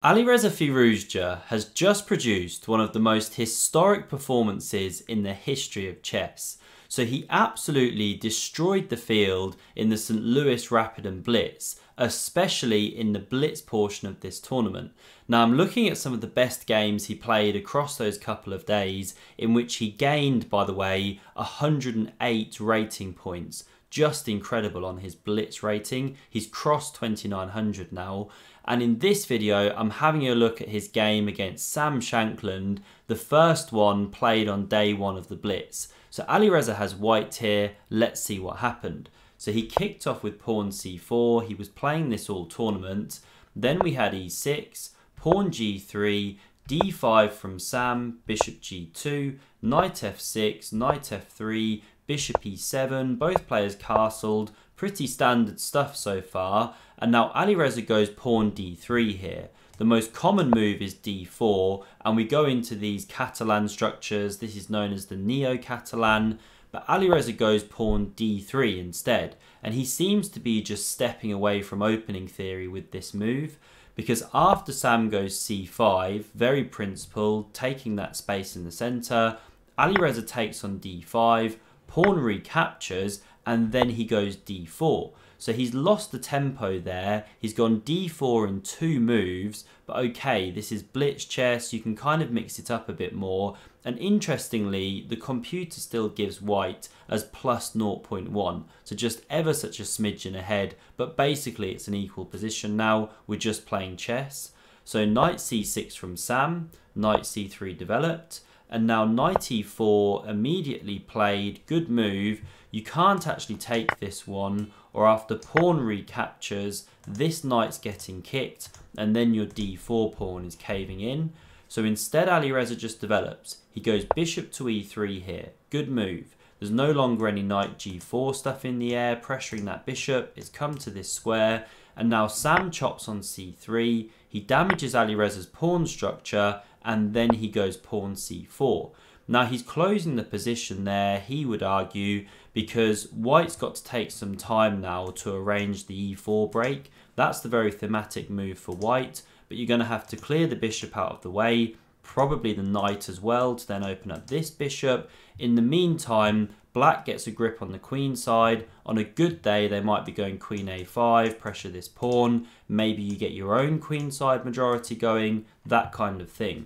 Alireza Firouzja has just produced one of the most historic performances in the history of chess. So he absolutely destroyed the field in the St. Louis Rapid and Blitz, especially in the Blitz portion of this tournament. Now I'm looking at some of the best games he played across those couple of days, in which he gained, by the way, 108 rating points. Just incredible on his Blitz rating. He's crossed 2900 now. And in this video, I'm having a look at his game against Sam Shankland, the first one played on day one of the Blitz. So Alireza has white here. Let's see what happened. So he kicked off with pawn c4. He was playing this all tournament. Then we had e6, pawn g3, d5 from Sam, bishop g2, knight f6, knight f3, bishop e7, both players castled, pretty standard stuff so far. And now Alireza goes pawn d3 here. The most common move is d4, and we go into these Catalan structures. This is known as the Neo-Catalan, but Alireza goes pawn d3 instead. And he seems to be just stepping away from opening theory with this move, because after Sam goes c5, very principled, taking that space in the center, Alireza takes on d5, pawn recaptures, and then he goes d4. So he's lost the tempo there. He's gone d4 in 2 moves, but okay, this is Blitz chess. You can kind of mix it up a bit more. And interestingly, the computer still gives white as plus 0.1. So just ever such a smidgen ahead, but basically it's an equal position now. We're just playing chess. So knight c6 from Sam, knight c3 developed. And now knight e4 immediately played, good move. You can't actually take this one, or after pawn recaptures, this knight's getting kicked, and then your d4 pawn is caving in. So instead Alireza just develops. He goes bishop to e3 here, good move. There's no longer any knight g4 stuff in the air, pressuring that bishop. It's come to this square, and now Sam chops on c3. He damages Alireza's pawn structure, and then he goes pawn c4. Now he's closing the position there, he would argue, because white's got to take some time now to arrange the e4 break. That's the very thematic move for white, but you're going to have to clear the bishop out of the way, probably the knight as well, to then open up this bishop. In the meantime, black gets a grip on the queen side. On a good day, they might be going queen a5, pressure this pawn. Maybe you get your own queen side majority going, that kind of thing.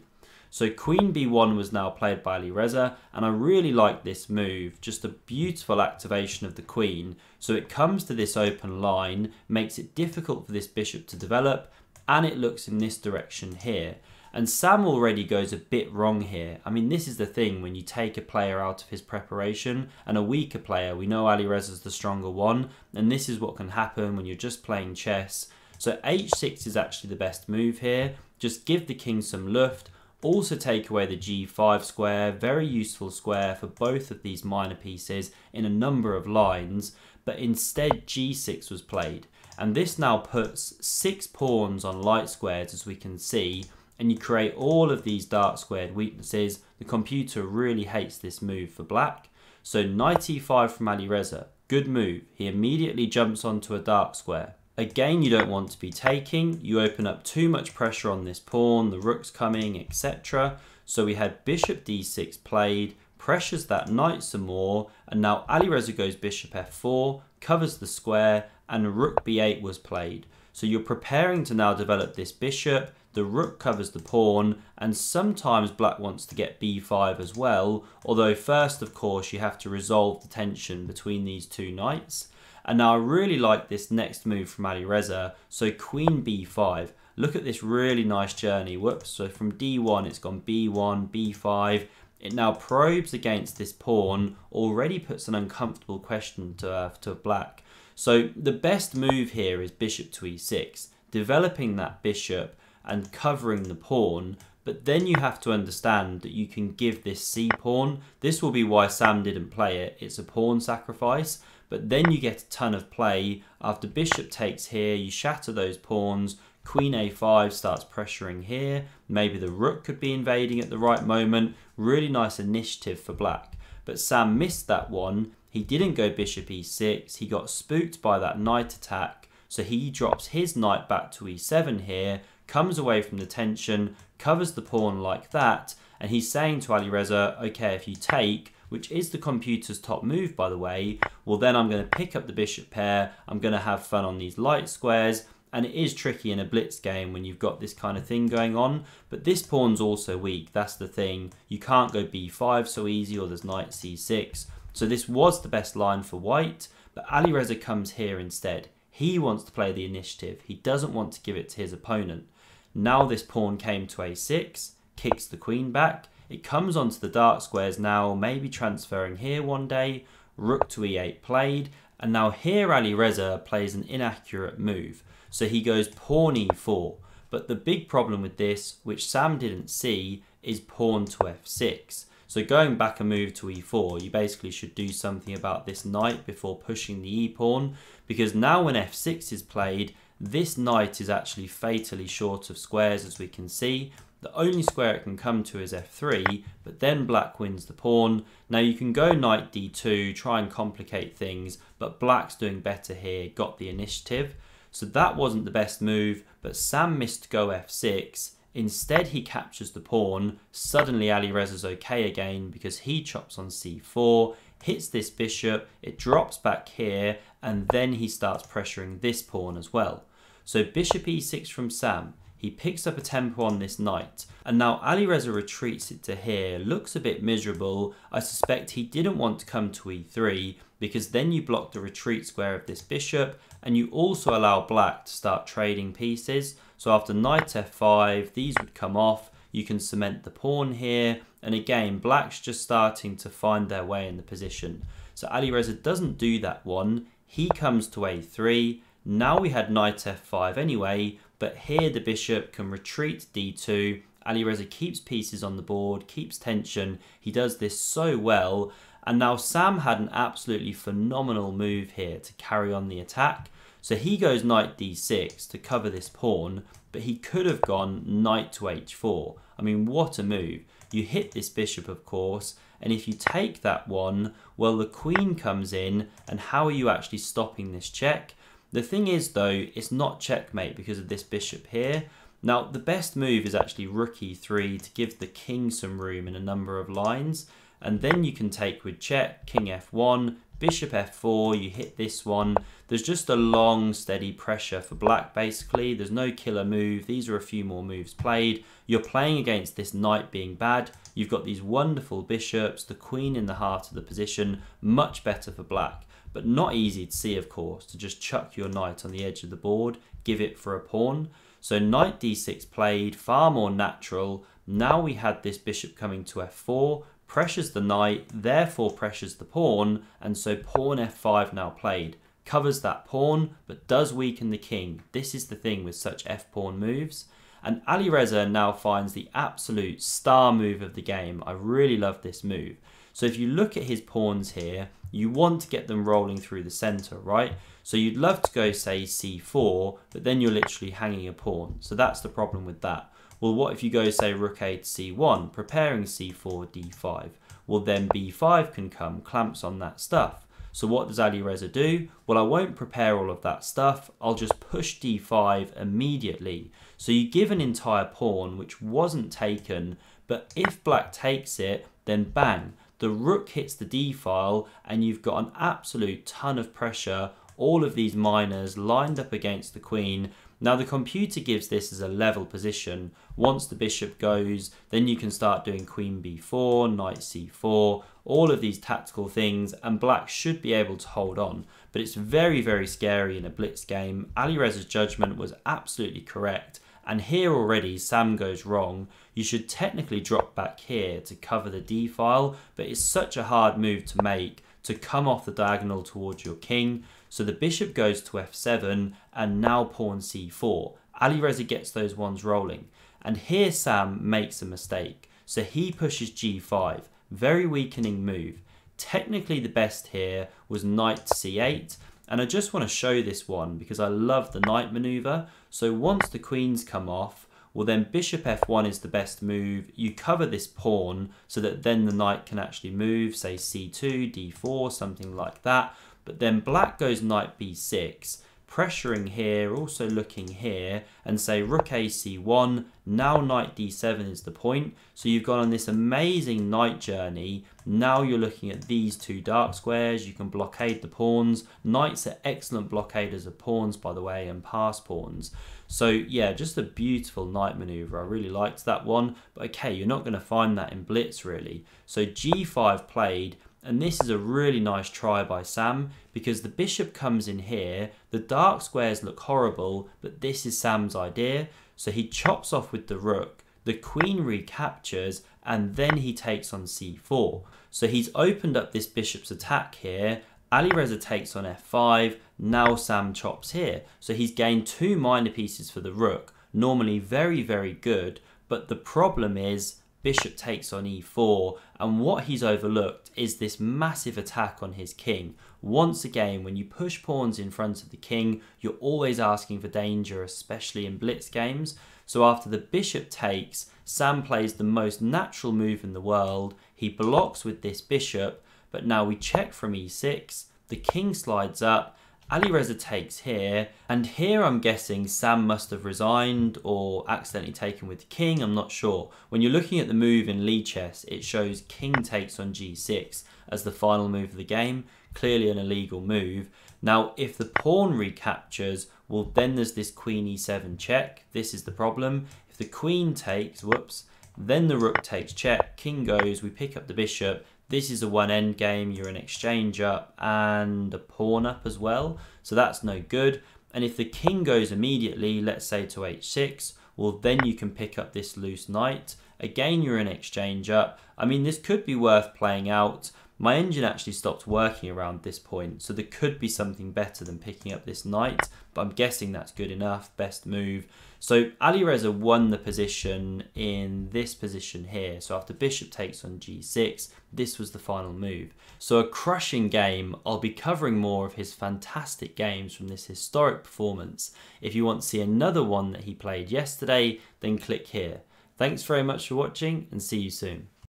So queen b1 was now played by Alireza, and I really like this move. Just a beautiful activation of the queen. So it comes to this open line, makes it difficult for this bishop to develop, and it looks in this direction here. And Sam already goes a bit wrong here. I mean, this is the thing when you take a player out of his preparation and a weaker player. We know Alireza's the stronger one, and this is what can happen when you're just playing chess. So h6 is actually the best move here. Just give the king some luft. Also take away the g5 square, very useful square for both of these minor pieces in a number of lines, but instead g6 was played. And this now puts 6 pawns on light squares, as we can see, and you create all of these dark squared weaknesses. The computer really hates this move for black. So knight e5 from Alireza, good move. He immediately jumps onto a dark square. Again, you don't want to be taking. You open up too much pressure on this pawn, the rook's coming, etc. So we had bishop d6 played, pressures that knight some more, and now Alireza goes bishop f4, covers the square, and rook b8 was played. So you're preparing to now develop this bishop, the rook covers the pawn, and sometimes black wants to get b5 as well, although first, of course, you have to resolve the tension between these two knights. And now I really like this next move from Alireza. So queen b5. Look at this really nice journey. Whoops. So from d1, it's gone b1, b5. It now probes against this pawn. Already puts an uncomfortable question to black. So the best move here is bishop to e6. Developing that bishop and covering the pawn. But then you have to understand that you can give this c-pawn. This will be why Sam didn't play it. It's a pawn sacrifice. But then you get a ton of play. After bishop takes here, you shatter those pawns. Queen a5 starts pressuring here. Maybe the rook could be invading at the right moment. Really nice initiative for black. But Sam missed that one. He didn't go bishop e6. He got spooked by that knight attack. So he drops his knight back to e7 here, comes away from the tension, covers the pawn like that, and he's saying to Alireza, okay, if you take, which is the computer's top move by the way, well then I'm going to pick up the bishop pair, I'm going to have fun on these light squares, and it is tricky in a blitz game when you've got this kind of thing going on, but this pawn's also weak, that's the thing. You can't go b5 so easy, or there's knight c6, so this was the best line for white, but Alireza comes here instead. He wants to play the initiative, he doesn't want to give it to his opponent. Now this pawn came to a6, kicks the queen back, it comes onto the dark squares now, maybe transferring here one day, rook to e8 played, and now here Alireza plays an inaccurate move. So he goes pawn e4, but the big problem with this, which Sam didn't see, is pawn to f6. So going back a move to e4, you basically should do something about this knight before pushing the e-pawn, because now when f6 is played, this knight is actually fatally short of squares, as we can see. The only square it can come to is f3, but then black wins the pawn. Now you can go knight d2, try and complicate things, but black's doing better here, got the initiative. So that wasn't the best move, but Sam missed go f6. Instead he captures the pawn. Suddenly Alireza's okay again because he chops on c4, hits this bishop, it drops back here, and then he starts pressuring this pawn as well. So bishop e6 from Sam. He picks up a tempo on this knight, and now Alireza retreats it to here, looks a bit miserable. I suspect he didn't want to come to e3, because then you block the retreat square of this bishop, and you also allow black to start trading pieces. So after knight f5, these would come off, you can cement the pawn here, and again, black's just starting to find their way in the position. So Alireza doesn't do that one, he comes to a3, now we had knight f5 anyway, but here the bishop can retreat d2, Alireza keeps pieces on the board, keeps tension, he does this so well, and now Sam had an absolutely phenomenal move here to carry on the attack. So he goes knight d6 to cover this pawn, but he could have gone knight to h4. I mean, what a move. You hit this bishop, of course, and if you take that one, well, the queen comes in, and how are you actually stopping this check? The thing is, though, it's not checkmate because of this bishop here. Now, the best move is actually rook e3 to give the king some room in a number of lines, and then you can take with check, king f1, bishop f4, you hit this one. There's just a long, steady pressure for black, basically. There's no killer move. These are a few more moves played. You're playing against this knight being bad. You've got these wonderful bishops, the queen in the heart of the position, much better for black. But not easy to see, of course, to just chuck your knight on the edge of the board, give it for a pawn. So knight d6 played, far more natural. Now we had this bishop coming to f4, pressures the knight, therefore pressures the pawn, and so pawn f5 now played. Covers that pawn, but does weaken the king. This is the thing with such f-pawn moves. And Alireza now finds the absolute star move of the game. I really love this move. So if you look at his pawns here, you want to get them rolling through the center, right? So you'd love to go, say, c4, but then you're literally hanging a pawn. So that's the problem with that. Well, what if you go, say, rook a to c1, preparing c4, d5? Well, then b5 can come, clamps on that stuff. So what does Alireza do? Well, I won't prepare all of that stuff. I'll just push d5 immediately. So you give an entire pawn, which wasn't taken, but if black takes it, then bang, the rook hits the d file, and you've got an absolute ton of pressure, all of these minors lined up against the queen. Now the computer gives this as a level position. Once the bishop goes, then you can start doing queen b4, knight c4, all of these tactical things, and black should be able to hold on. But it's very, very scary in a blitz game. Alireza's judgment was absolutely correct, and here already Sam goes wrong. You should technically drop back here to cover the d file, but it's such a hard move to make, to come off the diagonal towards your king. So the bishop goes to f7, and now pawn c4. Alireza gets those ones rolling. And here Sam makes a mistake. So he pushes g5. Very weakening move. Technically the best here was knight c8. And I just want to show this one because I love the knight maneuver. So once the queens come off, well then bishop f1 is the best move. You cover this pawn so that then the knight can actually move, say c2, d4, something like that. But then black goes knight b6, pressuring here, also looking here, and say rook a c1, now knight d7 is the point. So you've gone on this amazing knight journey. Now you're looking at these two dark squares. You can blockade the pawns. Knights are excellent blockaders of pawns, by the way, and pass pawns. So yeah, just a beautiful knight maneuver. I really liked that one. But okay, you're not going to find that in Blitz really. So g5 played. And this is a really nice try by Sam, because the bishop comes in here, the dark squares look horrible, but this is Sam's idea. So he chops off with the rook, the queen recaptures, and then he takes on c4. So he's opened up this bishop's attack here. Alireza takes on f5, now Sam chops here. So he's gained 2 minor pieces for the rook, normally very, very good, but the problem is bishop takes on e4, and what he's overlooked is this massive attack on his king. Once again, when you push pawns in front of the king, you're always asking for danger, especially in Blitz games. So after the bishop takes, Sam plays the most natural move in the world. He blocks with this bishop, but now we check from e6, the king slides up, Alireza takes here, and here I'm guessing Sam must have resigned or accidentally taken with the king, I'm not sure. When you're looking at the move in Blitz Chess, it shows king takes on g6 as the final move of the game, clearly an illegal move. Now if the pawn recaptures, well then there's this queen e7 check, this is the problem. If the queen takes, whoops, then the rook takes check, king goes, we pick up the bishop. This is a one end game, you're an exchange up and a pawn up as well, so that's no good. And if the king goes immediately, let's say to h6, well then you can pick up this loose knight. Again, you're an exchange up. I mean, this could be worth playing out. My engine actually stopped working around this point, so there could be something better than picking up this knight, but I'm guessing that's good enough, best move. So Alireza won the position in this position here. So after bishop takes on g6, this was the final move. So a crushing game. I'll be covering more of his fantastic games from this historic performance. If you want to see another one that he played yesterday, then click here. Thanks very much for watching and see you soon.